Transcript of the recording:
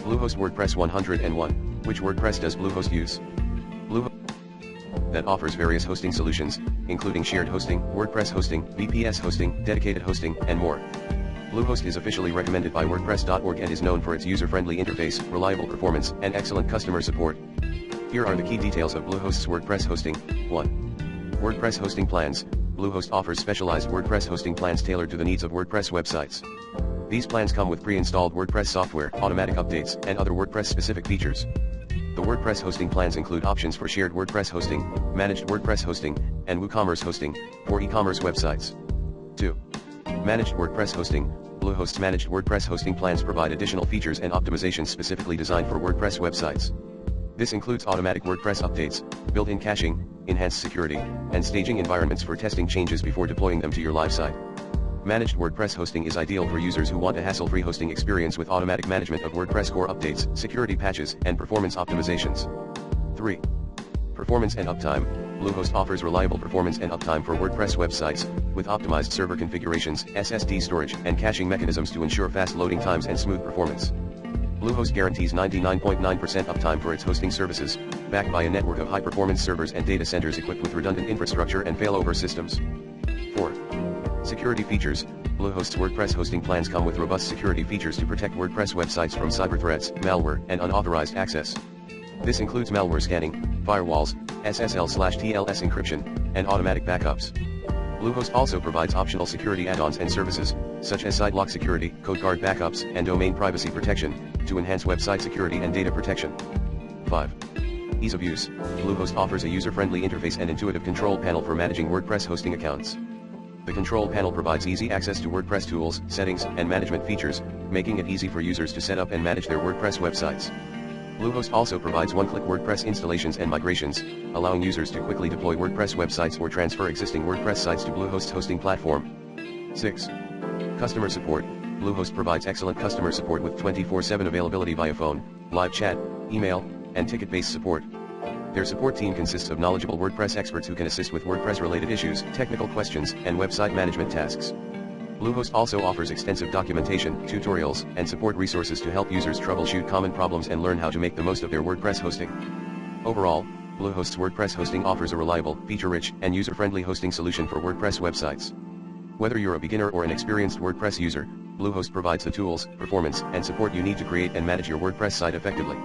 Bluehost WordPress 101. Which WordPress does Bluehost use? Bluehost that offers various hosting solutions, including shared hosting, WordPress hosting, VPS hosting, dedicated hosting, and more. Bluehost is officially recommended by WordPress.org and is known for its user-friendly interface, reliable performance, and excellent customer support. Here are the key details of Bluehost's WordPress hosting. 1. WordPress hosting plans. Bluehost offers specialized WordPress hosting plans tailored to the needs of WordPress websites. These plans come with pre-installed WordPress software, automatic updates, and other WordPress-specific features. The WordPress hosting plans include options for shared WordPress hosting, managed WordPress hosting, and WooCommerce hosting, for e-commerce websites. 2. Managed WordPress hosting. Bluehost's managed WordPress hosting plans provide additional features and optimizations specifically designed for WordPress websites. This includes automatic WordPress updates, built-in caching, enhanced security, and staging environments for testing changes before deploying them to your live site. Managed WordPress hosting is ideal for users who want a hassle-free hosting experience with automatic management of WordPress core updates, security patches, and performance optimizations. 3. Performance and uptime. Bluehost offers reliable performance and uptime for WordPress websites, with optimized server configurations, SSD storage, and caching mechanisms to ensure fast loading times and smooth performance. Bluehost guarantees 99.9% uptime for its hosting services, backed by a network of high-performance servers and data centers equipped with redundant infrastructure and failover systems. 4. Security features. Bluehost's WordPress hosting plans come with robust security features to protect WordPress websites from cyber threats, malware, and unauthorized access. This includes malware scanning, firewalls, SSL/TLS encryption, and automatic backups. Bluehost also provides optional security add-ons and services, such as SideLock security, CodeGuard backups, and domain privacy protection, to enhance website security and data protection. 5. Ease of use. Bluehost offers a user-friendly interface and intuitive control panel for managing WordPress hosting accounts. The control panel provides easy access to WordPress tools, settings, and management features, making it easy for users to set up and manage their WordPress websites. Bluehost also provides one-click WordPress installations and migrations, allowing users to quickly deploy WordPress websites or transfer existing WordPress sites to Bluehost's hosting platform. 6. Customer support. Bluehost provides excellent customer support with 24/7 availability via phone, live chat, email, and ticket-based support. Their support team consists of knowledgeable WordPress experts who can assist with WordPress-related issues, technical questions, and website management tasks. Bluehost also offers extensive documentation, tutorials, and support resources to help users troubleshoot common problems and learn how to make the most of their WordPress hosting. Overall, Bluehost's WordPress hosting offers a reliable, feature-rich, and user-friendly hosting solution for WordPress websites. Whether you're a beginner or an experienced WordPress user, Bluehost provides the tools, performance, and support you need to create and manage your WordPress site effectively.